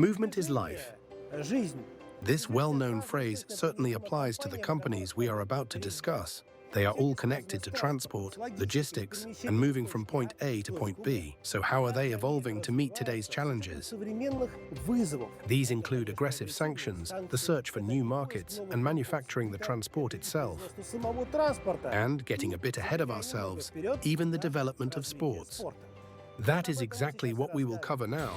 Movement is life. This well-known phrase certainly applies to the companies we are about to discuss. They are all connected to transport, logistics, and moving from point A to point B. So how are they evolving to meet today's challenges? These include aggressive sanctions, the search for new markets, and manufacturing the transport itself. And, getting a bit ahead of ourselves, even the development of sports. That is exactly what we will cover now.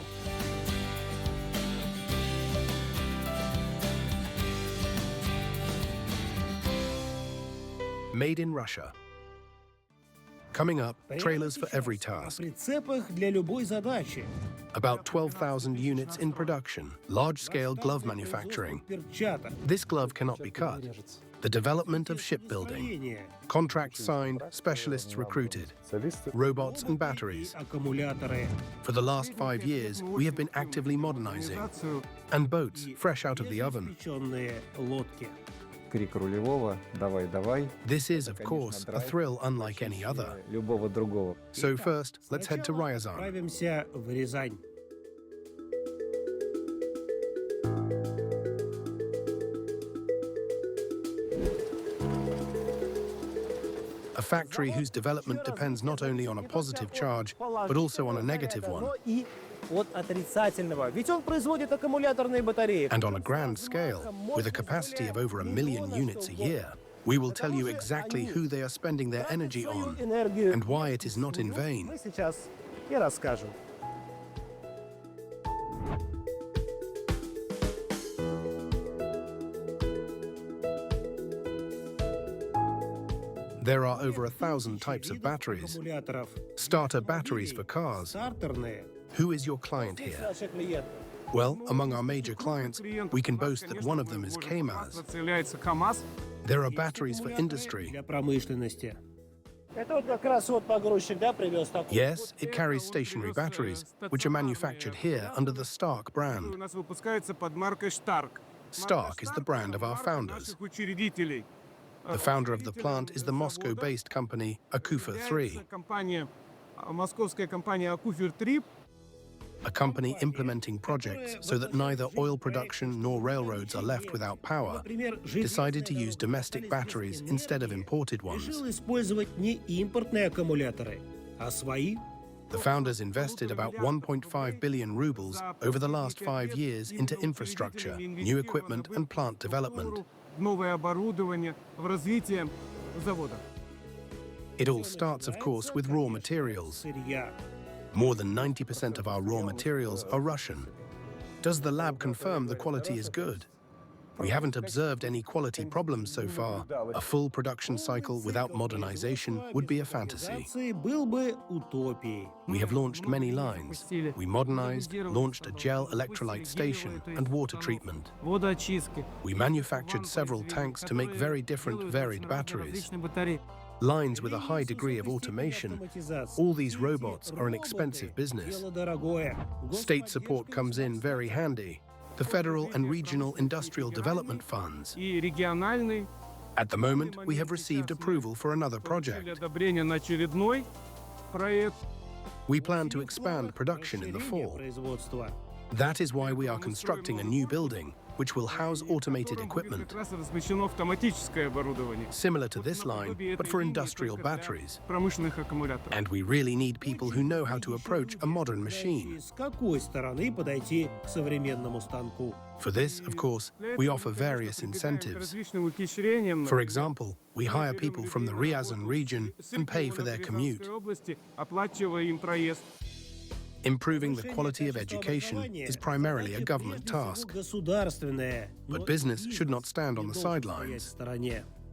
Made in Russia. Coming up, trailers for every task. About 12,000 units in production. Large-scale glove manufacturing. This glove cannot be cut. The development of shipbuilding. Contracts signed, specialists recruited. Robots and batteries. For the last 5 years, we have been actively modernizing. And boats, fresh out of the oven. This is, of course, a thrill unlike any other. So first, let's head to Ryazan. A factory whose development depends not only on a positive charge, but also on a negative one. And on a grand scale, with a capacity of over 1 million units a year. We will tell you exactly who they are spending their energy on and why it is not in vain. There are over 1,000 types of batteries. Starter batteries for cars. Who is your client here? Well, among our major clients, we can boast that one of them is KAMAZ. There are batteries for industry. Yes, it carries stationary batteries, which are manufactured here under the Stark brand. Stark is the brand of our founders. The founder of the plant is the Moscow-based company Akufa 3. A company implementing projects so that neither oil production nor railroads are left without power, decided to use domestic batteries instead of imported ones. The founders invested about 1.5 billion rubles over the last 5 years into infrastructure, new equipment and plant development. It all starts, of course, with raw materials. More than 90% of our raw materials are Russian. Does the lab confirm the quality is good? We haven't observed any quality problems so far. A full production cycle without modernization would be a fantasy. We have launched many lines. We modernized, launched a gel electrolyte station and water treatment. We manufactured several tanks to make very different, varied batteries. Lines with a high degree of automation. All these robots are an expensive business. State support comes in very handy. The federal and regional industrial development funds. At the moment, we have received approval for another project. We plan to expand production in the fall. That is why we are constructing a new building, which will house automated equipment, similar to this line, but for industrial batteries. And we really need people who know how to approach a modern machine. For this, of course, we offer various incentives. For example, we hire people from the Ryazan region and pay for their commute. Improving the quality of education is primarily a government task, but business should not stand on the sidelines.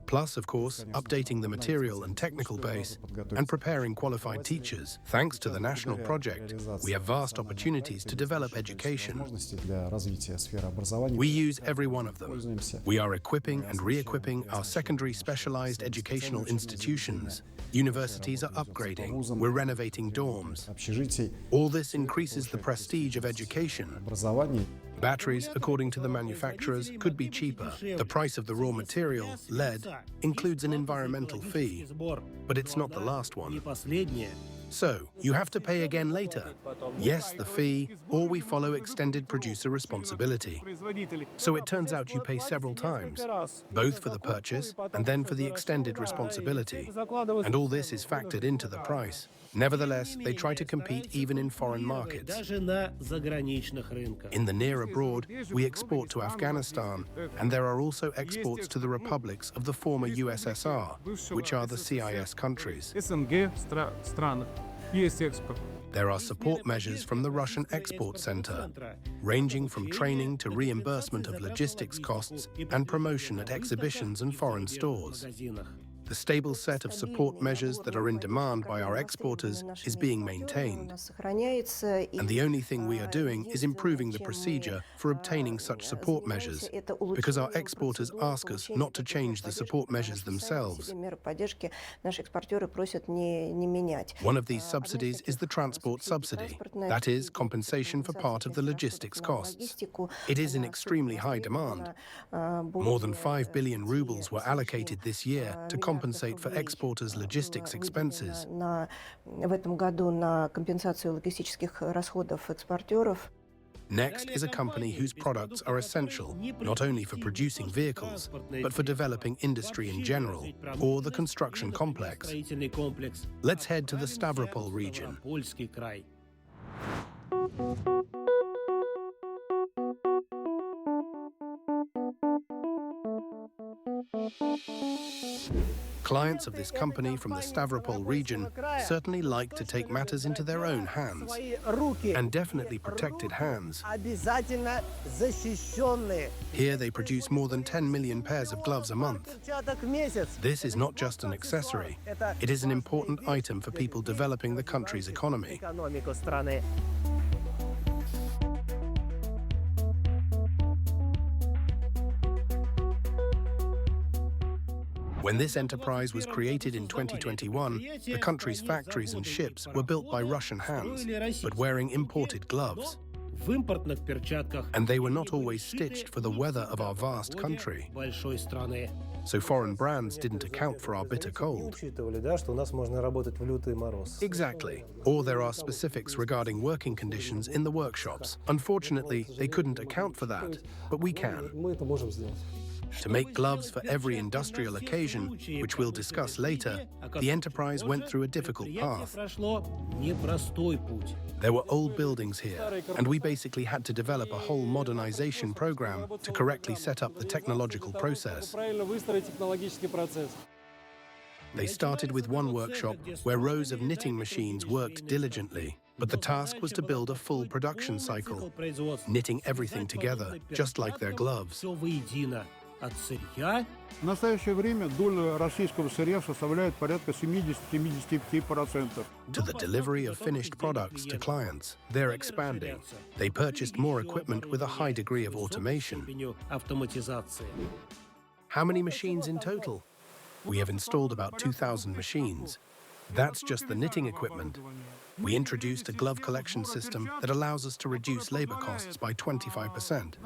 Plus, of course, updating the material and technical base and preparing qualified teachers. Thanks to the national project, we have vast opportunities to develop education. We use every one of them. We are equipping and re-equipping our secondary specialized educational institutions. Universities are upgrading. We're renovating dorms. All this increases the prestige of education. Batteries, according to the manufacturers, could be cheaper. The price of the raw material, lead, includes an environmental fee, but it's not the last one. So, you have to pay again later. Yes, the fee, or we follow extended producer responsibility. So it turns out you pay several times, both for the purchase and then for the extended responsibility. And all this is factored into the price. Nevertheless, they try to compete even in foreign markets. In the near abroad, we export to Afghanistan, and there are also exports to the republics of the former USSR, which are the CIS countries. There are support measures from the Russian Export Center, ranging from training to reimbursement of logistics costs and promotion at exhibitions and foreign stores. The stable set of support measures that are in demand by our exporters is being maintained. And the only thing we are doing is improving the procedure for obtaining such support measures, because our exporters ask us not to change the support measures themselves. One of these subsidies is the transport subsidy, that is, compensation for part of the logistics costs. It is in extremely high demand. More than 5 billion rubles were allocated this year to compensate for exporters' logistics expenses. Next is a company whose products are essential, not only for producing vehicles, but for developing industry in general, or the construction complex. Let's head to the Stavropol region. Clients of this company from the Stavropol region certainly like to take matters into their own hands, and definitely protected hands. Here they produce more than 10 million pairs of gloves a month. This is not just an accessory, it is an important item for people developing the country's economy. When this enterprise was created in 2021, the country's factories and ships were built by Russian hands, but wearing imported gloves. And they were not always stitched for the weather of our vast country. So foreign brands didn't account for our bitter cold. Exactly. Or there are specifics regarding working conditions in the workshops. Unfortunately, they couldn't account for that, but we can. To make gloves for every industrial occasion, which we'll discuss later, the enterprise went through a difficult path. There were old buildings here, and we basically had to develop a whole modernization program to correctly set up the technological process. They started with one workshop where rows of knitting machines worked diligently, but the task was to build a full production cycle, knitting everything together, just like their gloves. В настоящее время доля российского сырья составляет порядка 70-75%. To the delivery of finished products to clients, they're expanding. They purchased more equipment with a high degree of automation. How many machines in total? We have installed about 2,000 machines. That's just the knitting equipment. We introduced a glove collection system that allows us to reduce labor costs by 25%.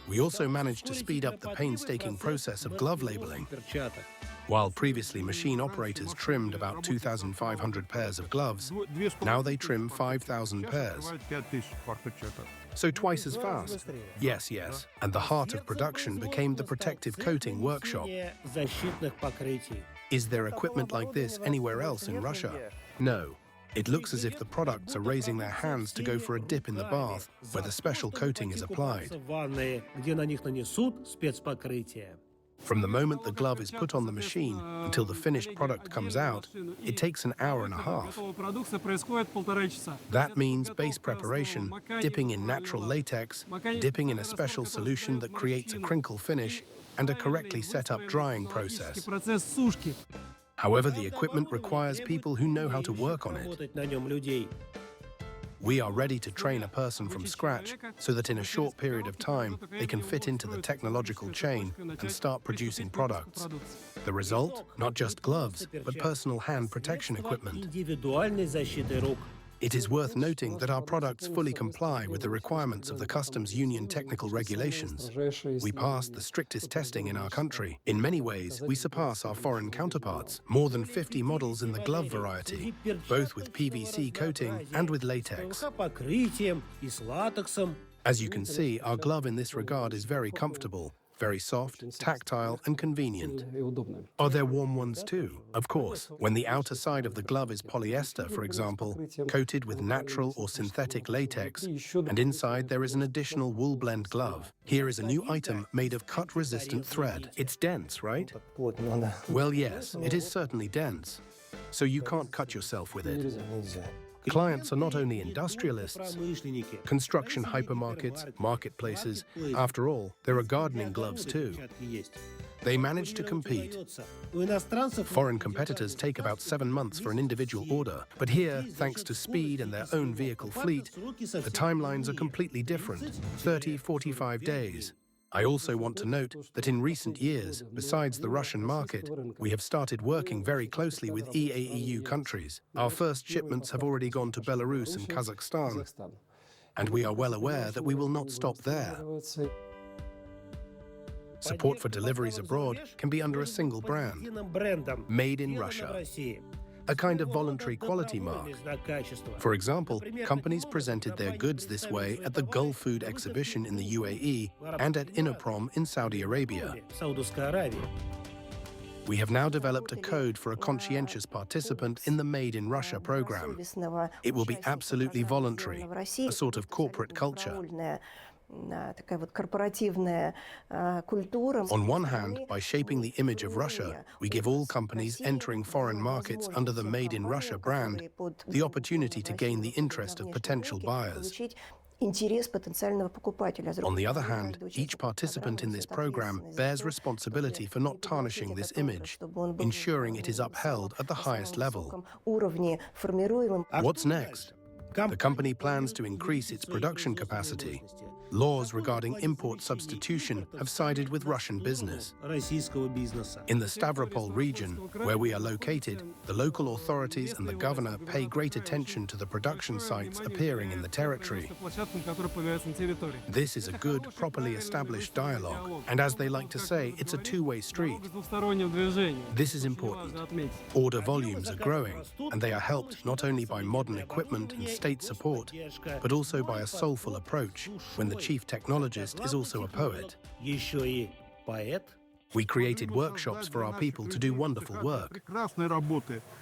We also managed to speed up the painstaking process of glove labeling. While previously machine operators trimmed about 2,500 pairs of gloves, now they trim 5,000 pairs. So twice as fast. Yes, yes. And the heart of production became the protective coating workshop. Is there equipment like this anywhere else in Russia? No. It looks as if the products are raising their hands to go for a dip in the bath, where the special coating is applied. From the moment the glove is put on the machine until the finished product comes out, it takes an hour and a half. That means base preparation, dipping in natural latex, dipping in a special solution that creates a crinkle finish, and a correctly set up drying process. However, the equipment requires people who know how to work on it. We are ready to train a person from scratch so that in a short period of time they can fit into the technological chain and start producing products. The result? Not just gloves, but personal hand protection equipment. It is worth noting that our products fully comply with the requirements of the Customs Union technical regulations. We pass the strictest testing in our country. In many ways, we surpass our foreign counterparts. More than 50 models in the glove variety, both with PVC coating and with latex. As you can see, our glove in this regard is very comfortable, very soft, tactile, and convenient. Are there warm ones too? Of course. When the outer side of the glove is polyester, for example, coated with natural or synthetic latex, and inside there is an additional wool blend glove. Here is a new item made of cut-resistant thread. It's dense, right? Well, yes, it is certainly dense. So you can't cut yourself with it. Clients are not only industrialists, construction hypermarkets, marketplaces. After all, there are gardening gloves too. They manage to compete. Foreign competitors take about 7 months for an individual order, but here, thanks to speed and their own vehicle fleet, the timelines are completely different, 30, 45 days. I also want to note that in recent years, besides the Russian market, we have started working very closely with EAEU countries. Our first shipments have already gone to Belarus and Kazakhstan, and we are well aware that we will not stop there. Support for deliveries abroad can be under a single brand, Made in Russia, a kind of voluntary quality mark. For example, companies presented their goods this way at the Gulf Food Exhibition in the UAE and at Inoprom in Saudi Arabia. We have now developed a code for a conscientious participant in the Made in Russia program. It will be absolutely voluntary, a sort of corporate culture. On one hand, by shaping the image of Russia, we give all companies entering foreign markets under the Made in Russia brand the opportunity to gain the interest of potential buyers. On the other hand, each participant in this program bears responsibility for not tarnishing this image, ensuring it is upheld at the highest level. What's next? The company plans to increase its production capacity. Laws regarding import substitution have sided with Russian business. In the Stavropol region, where we are located, the local authorities and the governor pay great attention to the production sites appearing in the territory. This is a good, properly established dialogue, and as they like to say, it's a two-way street. This is important. Order volumes are growing, and they are helped not only by modern equipment and state support, but also by a soulful approach when the chief technologist is also a poet. We created workshops for our people to do wonderful work.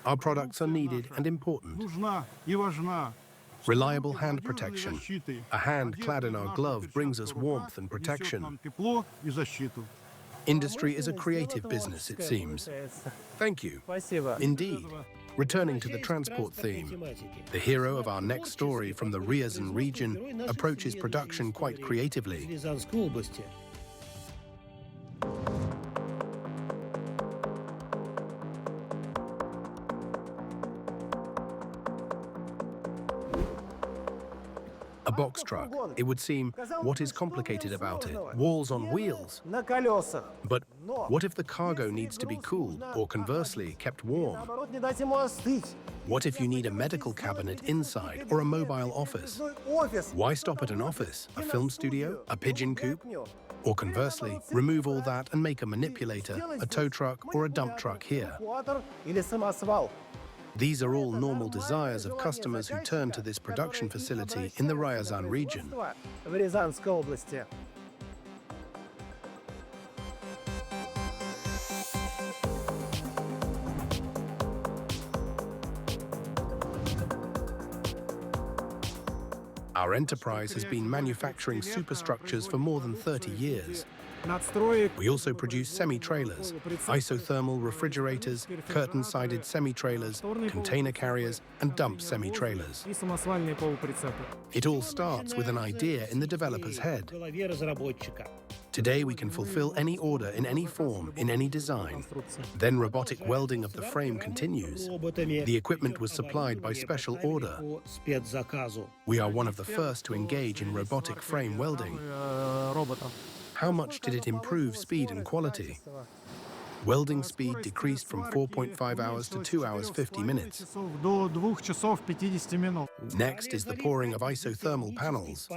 Our products are needed and important. Reliable hand protection. A hand clad in our glove brings us warmth and protection. Industry is a creative business, it seems. Thank you. Indeed. Returning to the transport theme, the hero of our next story from the Ryazan region approaches production quite creatively. A box truck. It would seem, what is complicated about it? Walls on wheels. But what if the cargo needs to be cooled, or conversely, kept warm? What if you need a medical cabinet inside, or a mobile office? Why stop at an office, a film studio, a pigeon coop? Or conversely, remove all that and make a manipulator, a tow truck, or a dump truck here. These are all normal desires of customers who turn to this production facility in the Ryazan region. Our enterprise has been manufacturing superstructures for more than 30 years. We also produce semi-trailers, isothermal refrigerators, curtain-sided semi-trailers, container carriers, and dump semi-trailers. It all starts with an idea in the developer's head. Today we can fulfill any order in any form, in any design. Then robotic welding of the frame continues. The equipment was supplied by special order. We are one of the first to engage in robotic frame welding. How much did it improve speed and quality? Welding speed decreased from 4.5 hours to 2 hours 50 minutes. До 2 часов 50 минут. Next is the pouring of isothermal panels.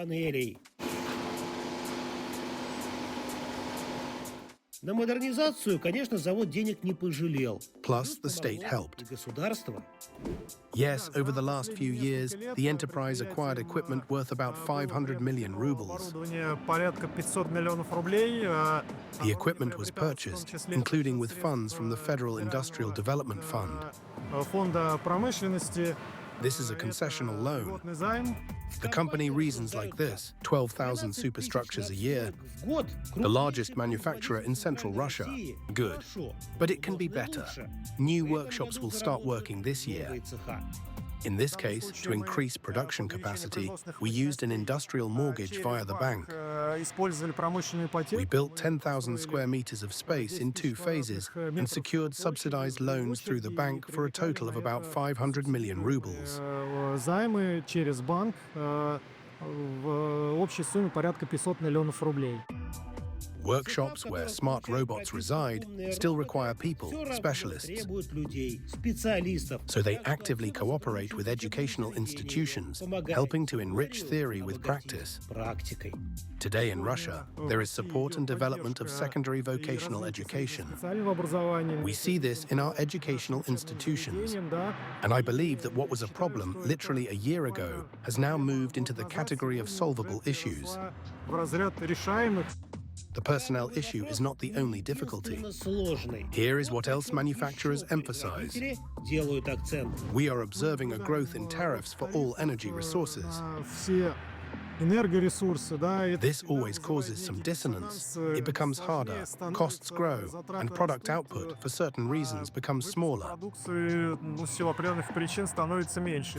На модернизацию, конечно, завод денег не пожалел. Plus, the state helped. И государство. Yes, over the last few years, the enterprise acquired equipment worth about 500 million rubles. Оборудование порядка 500 миллионов рублей. The equipment was purchased, including with funds from the Federal Industrial Development Fund. Фонда промышленности. This is a concessional loan. Льготный займ. The company reasons like this: 12,000 superstructures a year, the largest manufacturer in central Russia. Good. But it can be better. New workshops will start working this year. In this case, to increase production capacity, we used an industrial mortgage via the bank. We built 10,000 square meters of space in 2 phases and secured subsidized loans through the bank for a total of about 500 million rubles. Займы через банк в общей сумме порядка 500 миллионов рублей. Workshops where smart robots reside still require people, specialists. So they actively cooperate with educational institutions, helping to enrich theory with practice. Today in Russia, there is support and development of secondary vocational education. We see this in our educational institutions. And I believe that what was a problem literally a year ago has now moved into the category of solvable issues. The personnel issue is not the only difficulty. Here is what else manufacturers emphasize. We are observing a growth in tariffs for all energy resources. This always causes some dissonance. It becomes harder, costs grow, and product output, for certain reasons, becomes smaller.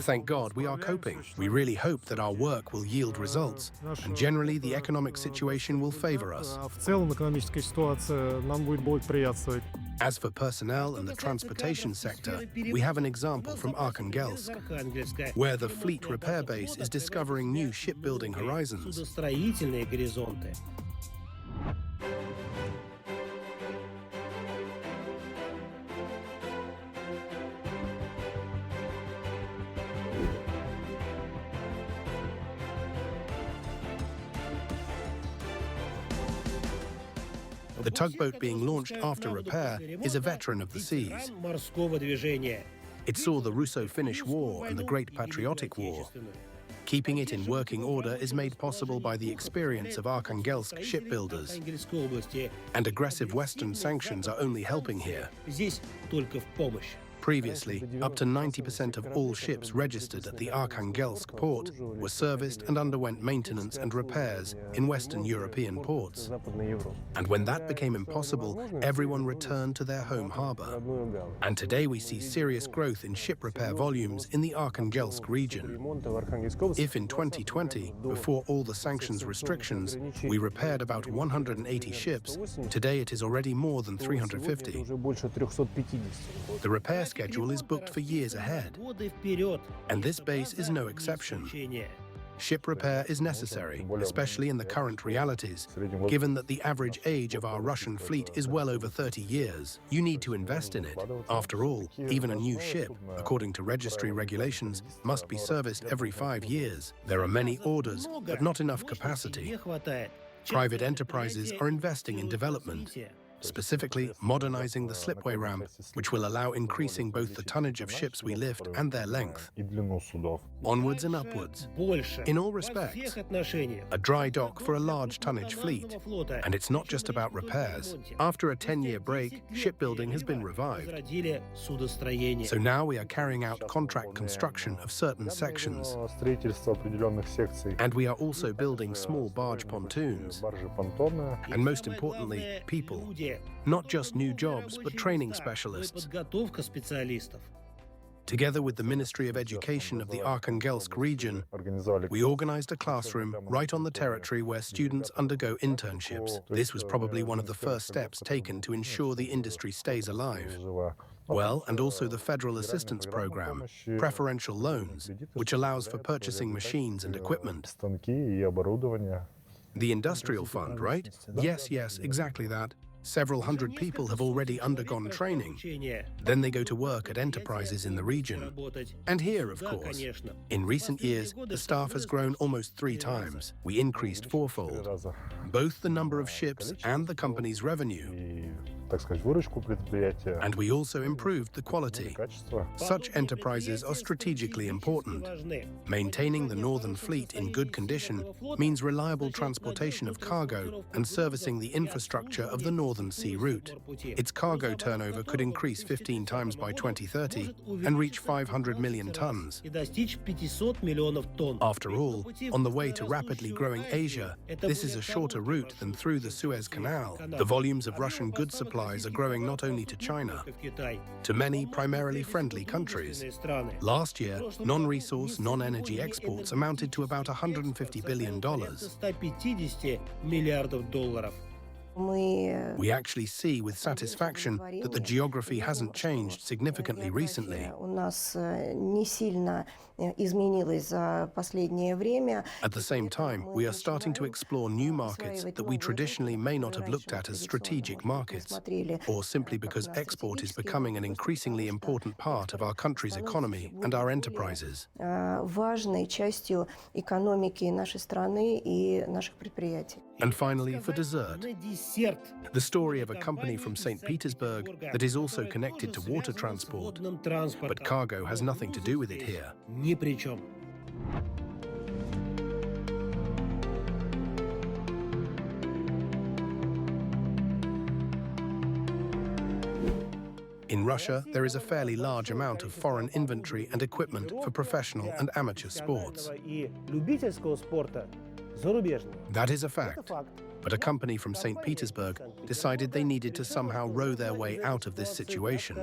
Thank God we are coping. We really hope that our work will yield results, and generally the economic situation will favor us. As for personnel and the transportation sector, we have an example from Arkhangelsk, where the fleet repair base is discovering new shipbuilding horizons. The tugboat being launched after repair is a veteran of the seas. It saw the Russo-Finnish War and the Great Patriotic War. Keeping it in working order is made possible by the experience of Arkhangelsk shipbuilders. And aggressive Western sanctions are only helping here. Previously, up to 90% of all ships registered at the Arkhangelsk port were serviced and underwent maintenance and repairs in Western European ports. And when that became impossible, everyone returned to their home harbor. And today we see serious growth in ship repair volumes in the Arkhangelsk region. If in 2020, before all the sanctions restrictions, we repaired about 180 ships, today it is already more than 350. The repair schedule is booked for years ahead, and this base is no exception. Ship repair is necessary, especially in the current realities. Given that the average age of our Russian fleet is well over 30 years, you need to invest in it. After all, even a new ship, according to registry regulations, must be serviced every 5 years. There are many orders, but not enough capacity. Private enterprises are investing in development, specifically modernizing the slipway ramp, which will allow increasing both the tonnage of ships we lift and their length, onwards and upwards, in all respects. A dry dock for a large tonnage fleet. And it's not just about repairs. After a 10-year break, shipbuilding has been revived. So now we are carrying out contract construction of certain sections. And we are also building small barge pontoons. And most importantly, people. Not just new jobs, but training specialists. Together with the Ministry of Education of the Arkhangelsk region, we organized a classroom right on the territory where students undergo internships. This was probably one of the first steps taken to ensure the industry stays alive. Well, and also the Federal Assistance Program, preferential loans, which allows for purchasing machines and equipment. The Industrial Fund, right? Yes, exactly that. Several hundred people have already undergone training. Then they go to work at enterprises in the region. And here, of course. In recent years, the staff has grown almost 3 times. We increased fourfold. Both the number of ships and the company's revenue. And we also improved the quality. Such enterprises are strategically important. Maintaining the northern fleet in good condition means reliable transportation of cargo and servicing the infrastructure of the Northern Sea route. Its cargo turnover could increase 15 times by 2030 and reach 500 million tons. After all, on the way to rapidly growing Asia, this is a shorter route than through the Suez Canal. The volumes of Russian goods supplies are growing not only to China, to many primarily friendly countries. Last year, non-resource, non-energy exports amounted to about $150 billion. We actually see with satisfaction that the geography hasn't changed significantly recently. At the same time, we are starting to explore new markets that we traditionally may not have looked at as strategic markets, or simply because export is becoming an increasingly important part of our country's economy and our enterprises. And finally, for dessert, the story of a company from St. Petersburg that is also connected to water transport, but cargo has nothing to do with it here. In Russia, there is a fairly large amount of foreign inventory and equipment for professional and amateur sports. That is a fact. But a company from St. Petersburg decided they needed to somehow row their way out of this situation.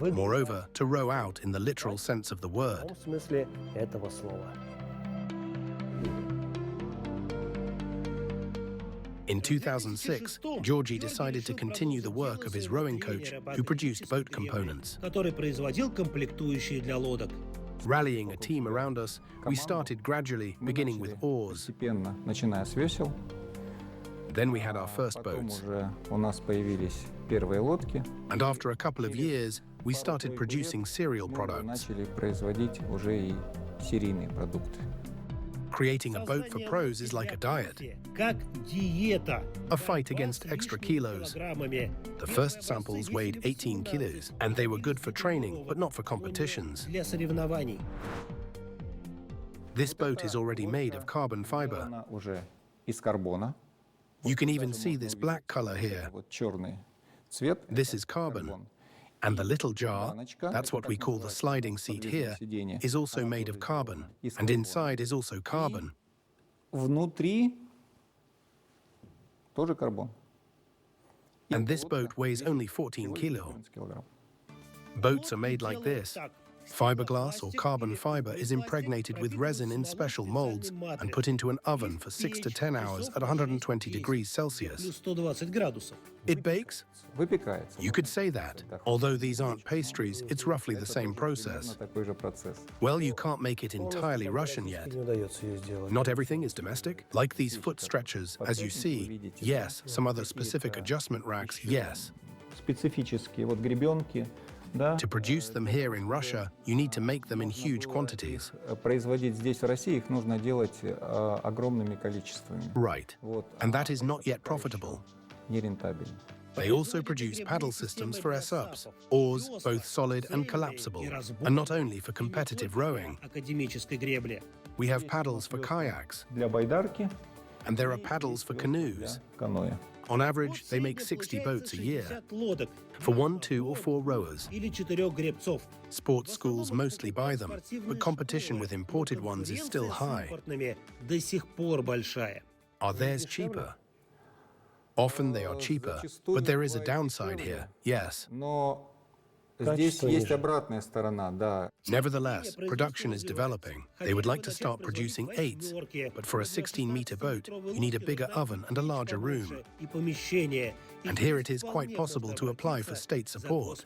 Moreover, to row out in the literal sense of the word. In 2006, Georgy decided to continue the work of his rowing coach who produced boat components. Rallying a team around us, we started gradually, beginning with oars. Then we had our first boats. And after a couple of years, we started producing serial products. Creating a boat for pros is like a diet, a fight against extra kilos. The first samples weighed 18 kilos, and they were good for training, but not for competitions. This boat is already made of carbon fiber. You can even see this black color here. This is carbon. And the little jar, that's what we call the sliding seat here, is also made of carbon. And inside is also carbon. And this boat weighs only 14 kilo. Boats are made like this. Fiberglass or carbon fiber is impregnated with resin in special molds and put into an oven for 6 to 10 hours at 120 degrees Celsius. It bakes? You could say that. Although these aren't pastries, it's roughly the same process. Well, you can't make it entirely Russian yet. Not everything is domestic. Like these foot stretchers, as you see, yes. Some other specific adjustment racks, yes. To produce them here in Russia, you need to make them in huge quantities. Right. And that is not yet profitable. They also produce paddle systems for S-ups, oars, both solid and collapsible, and not only for competitive rowing. We have paddles for kayaks, and there are paddles for canoes. On average, they make 60 boats a year, for 1, 2, or 4 rowers. Sports schools mostly buy them, but competition with imported ones is still high. Are theirs cheaper? Often they are cheaper, but there is a downside here, yes. Здесь есть обратная сторона, да. Nevertheless, production is developing. They would like to start producing 8s, but for a 16-meter boat, you need a bigger oven and a larger room. And here it is quite possible to apply for state support.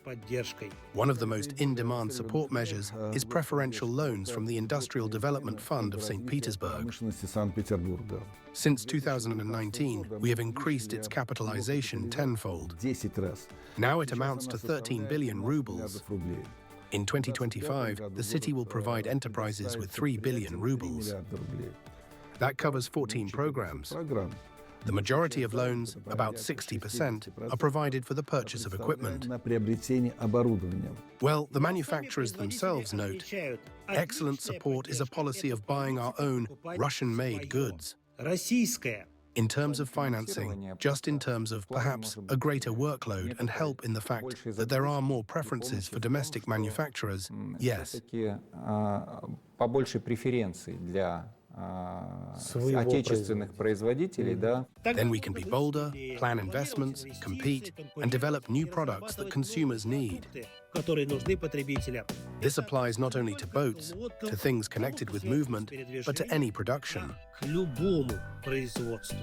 One of the most in-demand support measures is preferential loans from the Industrial Development Fund of St. Petersburg. Since 2019, we have increased its capitalization tenfold. Now it amounts to 13 billion rubles. In 2025, the city will provide enterprises with 3 billion rubles. That covers 14 programs. The majority of loans, about 60%, are provided for the purchase of equipment. Well, the manufacturers themselves note, excellent support is a policy of buying our own Russian-made goods. In terms of financing, just in terms of perhaps a greater workload and help in the fact that there are more preferences for domestic manufacturers, yes. Побольше преференций для отечественных производителей, да. Then we can be bolder, plan investments, compete, and develop new products that consumers need. This applies not only to boats, to things connected with movement, but to any production. К любому производству.